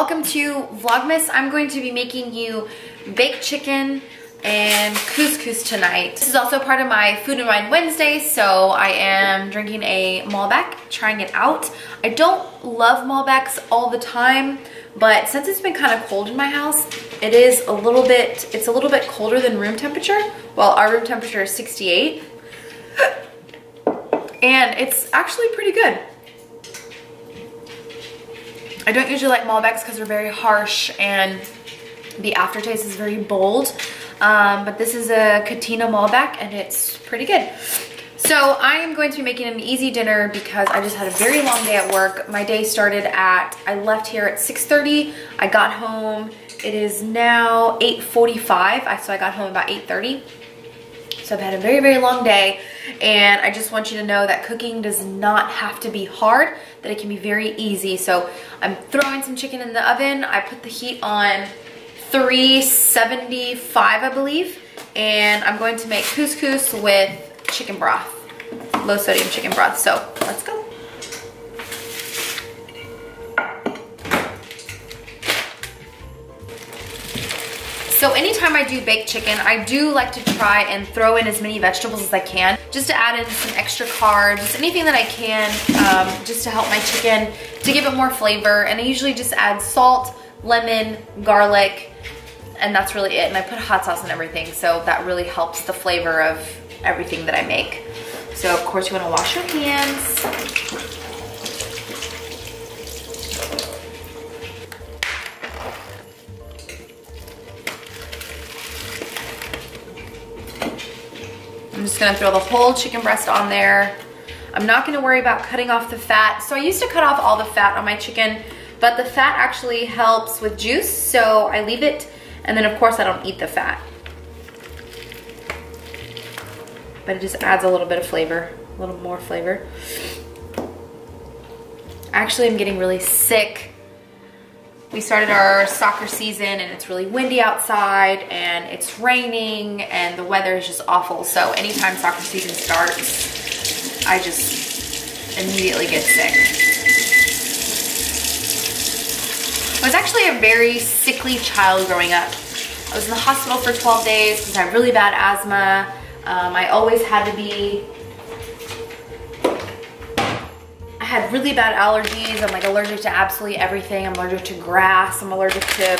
welcome to Vlogmas. I'm going to be making you baked chicken and couscous tonight. This is also part of my Food and Wine Wednesday, so I am drinking a Malbec, trying it out. I don't love Malbecs all the time, but since it's been kind of cold in my house, it's a little bit colder than room temperature. Well, our room temperature is 68, and it's actually pretty good. I don't usually like Malbecs because they're very harsh and the aftertaste is very bold. But this is a Katina Malbec and it's pretty good. So I am going to be making an easy dinner because I just had a very long day at work. My day started I left here at 6:30. I got home, it is now 8:45. So I got home about 8:30. So I've had a very, very long day, and I just want you to know that cooking does not have to be hard, that it can be very easy. So I'm throwing some chicken in the oven. I put the heat on 375, I believe, and I'm going to make couscous with chicken broth, low sodium chicken broth. So let's go. So anytime I do baked chicken, I do like to try and throw in as many vegetables as I can, just to add in some extra carbs, just anything that I can, just to help my chicken, to give it more flavor. And I usually just add salt, lemon, garlic, and that's really it. And I put hot sauce and everything, so that really helps the flavor of everything that I make. So of course you wanna wash your hands. I'm just gonna throw the whole chicken breast on there. I'm not gonna worry about cutting off the fat. So I used to cut off all the fat on my chicken, but the fat actually helps with juice, so I leave it, and then of course I don't eat the fat. But it just adds a little bit of flavor, a little more flavor. Actually, I'm getting really sick. We started our soccer season and it's really windy outside and it's raining and the weather is just awful. So anytime soccer season starts, I just immediately get sick. I was actually a very sickly child growing up. I was in the hospital for 12 days because I have really bad asthma. I always had to be, I had really bad allergies. I'm like allergic to absolutely everything. I'm allergic to grass. I'm allergic to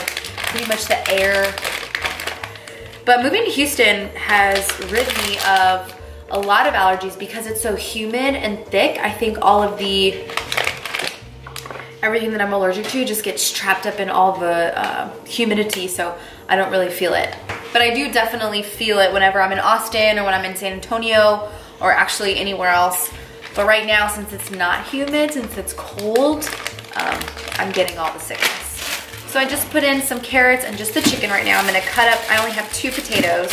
pretty much the air. But moving to Houston has rid me of a lot of allergies because it's so humid and thick. I think all of everything that I'm allergic to just gets trapped up in all the humidity, so I don't really feel it. But I do definitely feel it whenever I'm in Austin or when I'm in San Antonio or actually anywhere else. But right now, since it's not humid, since it's cold, I'm getting all the sickness. So I just put in some carrots and just the chicken right now. I'm gonna cut up, I only have 2 potatoes.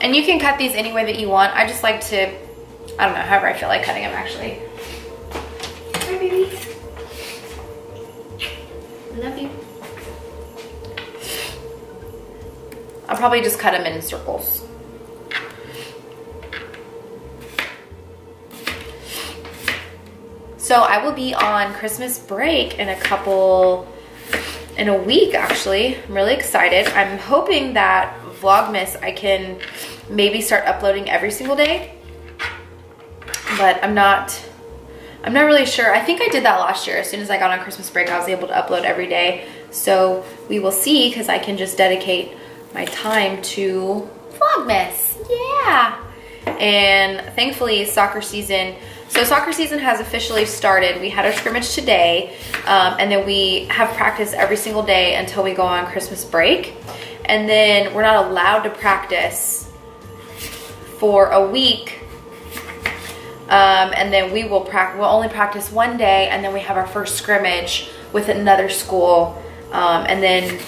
And you can cut these any way that you want. I just like to, I don't know, however I feel like cutting them actually. Hi, baby. Love you. I'll probably just cut them in circles. So I will be on Christmas break in a week actually. I'm really excited. I'm hoping that Vlogmas I can maybe start uploading every single day, but I'm not really sure. I think I did that last year. As soon as I got on Christmas break, I was able to upload every day. So we will see, because I can just dedicate my time to Vlogmas. Yeah. And thankfully soccer season has officially started. We had our scrimmage today, and then we have practice every single day until we go on Christmas break. And then we're not allowed to practice for a week. And then we'll only practice one day, and then we have our first scrimmage with another school. And then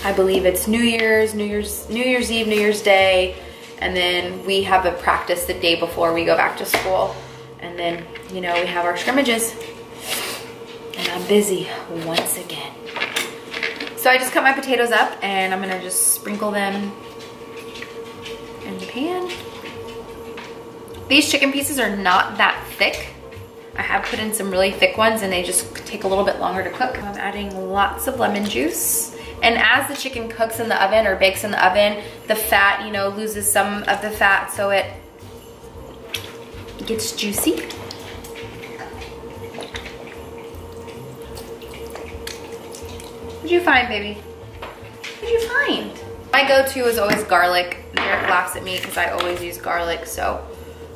I believe it's New Year's Eve, New Year's Day, and then we have a practice the day before we go back to school. And then, you know, we have our scrimmages. And I'm busy once again. So I just cut my potatoes up and I'm gonna just sprinkle them in the pan. These chicken pieces are not that thick. I have put in some really thick ones and they just take a little bit longer to cook. I'm adding lots of lemon juice. And as the chicken cooks in the oven or bakes in the oven, the fat, you know, loses some of the fat so it gets juicy. What'd you find, baby? What'd you find? My go-to is always garlic. Derek laughs at me because I always use garlic, so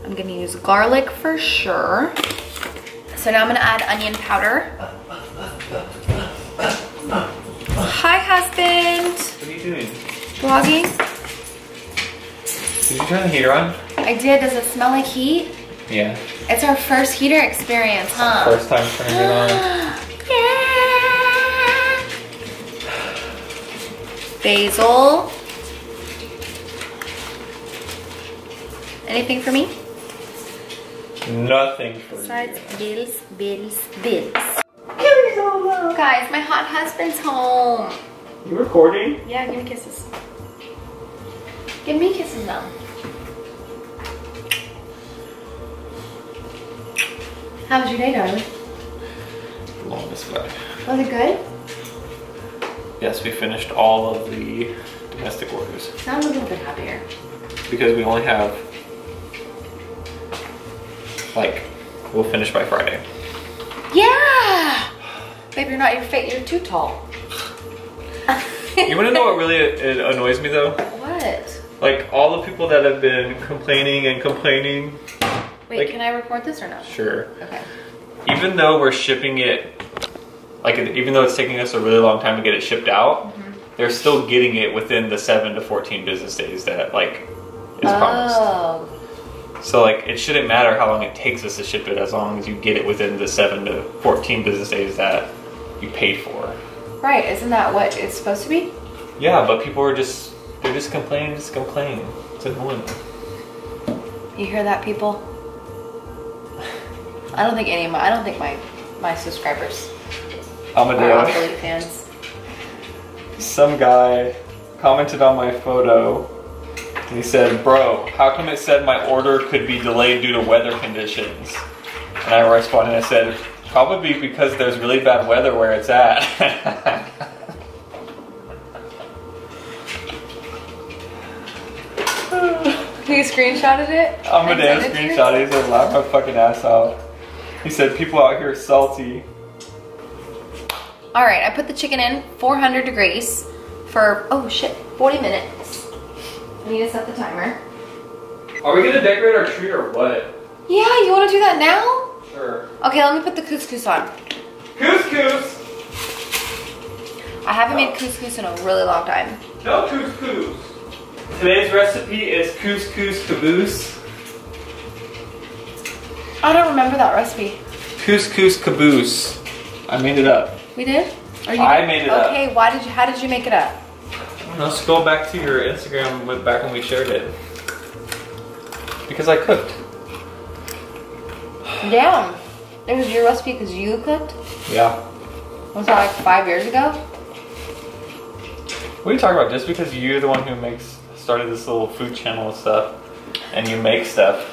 I'm gonna use garlic for sure. So now I'm gonna add onion powder. Hi, husband. What are you doing? Vlogging. Did you turn the heater on? I did. Does it smell like heat? Yeah. It's our first heater experience, huh? First time turning it on. Yeah. Basil. Anything for me? Nothing for Besides you. bills. Guys, my hot husband's home. You recording? Yeah, give me kisses. Give me kisses now. How was your day, darling? Longest way. Was it good? Yes, we finished all of the domestic orders. Sound a little bit happier. Because we only have, like, we'll finish by Friday. Yeah! Babe, you're not your fit. You're too tall. You wanna know what really annoys me though? What? Like, all the people that have been complaining and complaining. Wait, like, can I record this or no? Sure. Okay. Even though we're shipping it, like, even though it's taking us a really long time to get it shipped out, they're still getting it within the 7 to 14 business days that, like, is promised. So, like, it shouldn't matter how long it takes us to ship it as long as you get it within the 7 to 14 business days that you paid for. Right, isn't that what it's supposed to be? Yeah, but people are just, they're just complaining. It's annoying. You hear that, people? I don't think my subscribers are Elite fans. Some guy commented on my photo and he said, "Bro, how come it said my order could be delayed due to weather conditions?" And I responded and I said, "Probably because there's really bad weather where it's at." He screenshotted it? I'm a damn screenshot. He said, "Laugh my fucking ass out." He said, "People out here are salty." All right, I put the chicken in 400 degrees for, oh shit, 40 minutes. I need to set the timer. Are we gonna decorate our tree or what? Yeah, you wanna do that now? Sure. Okay, let me put the couscous on. Couscous! I haven't made couscous in a really long time. No couscous. Today's recipe is couscous caboose. I don't remember that recipe. Couscous caboose. I made it up. We did? Or you I did? made it up. Okay, how did you make it up? Now scroll back to your Instagram back when we shared it. Because I cooked. Damn. It was your recipe because you cooked? Yeah. Was that like 5 years ago? What are you talking about? Just because you're the one who started this little food channel and stuff, and you make stuff.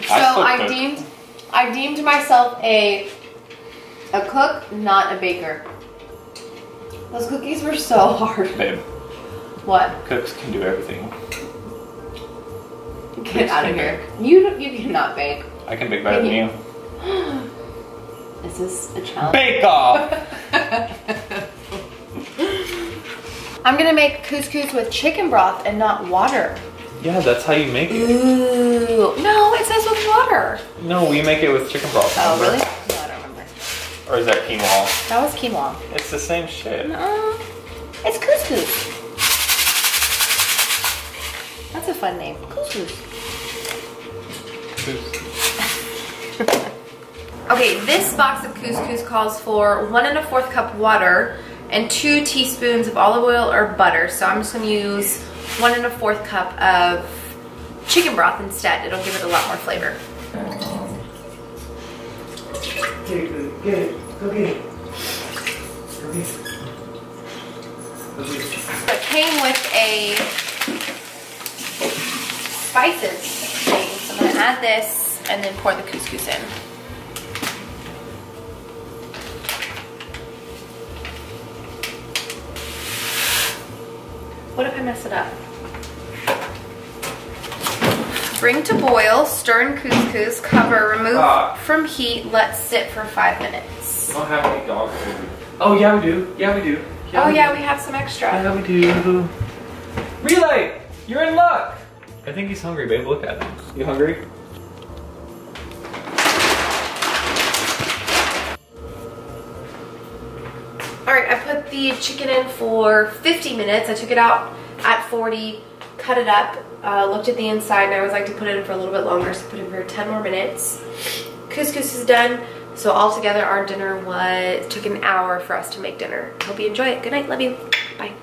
So I deemed myself a cook, not a baker. Those cookies were so hard. Babe. What? Cooks can do everything. Get out of here. You cannot bake. I can bake better than you. Is this a challenge? Bake off! I'm gonna make couscous with chicken broth and not water. Yeah, that's how you make it. Ooh. No, it says with water. No, we make it with chicken broth. Oh, remember? really? No, I don't remember. Or is that quinoa? That was quinoa. It's the same shit. No, it's couscous. That's a fun name. Couscous. Okay, this box of couscous calls for 1 1/4 cup water and 2 teaspoons of olive oil or butter. So I'm just gonna use 1 1/4 cup of chicken broth instead. It'll give it a lot more flavor. Get it. Go get it. So it came with a spices thing. add this and then pour the couscous in. What if I mess it up? Bring to boil, stir in couscous, cover, remove from heat, let sit for 5 minutes. I don't have any dog food. Oh yeah, we do. Yeah, we do. Yeah, we have some extra. Yeah, we do. Relay, you're in luck. I think he's hungry, babe. Look at him. You hungry? All right, I put the chicken in for 50 minutes. I took it out at 40, cut it up, looked at the inside, and I always like to put it in for a little bit longer, so put it in for 10 more minutes. Couscous is done. So altogether, our dinner took an hour for us to make dinner. Hope you enjoy it. Good night. Love you. Bye.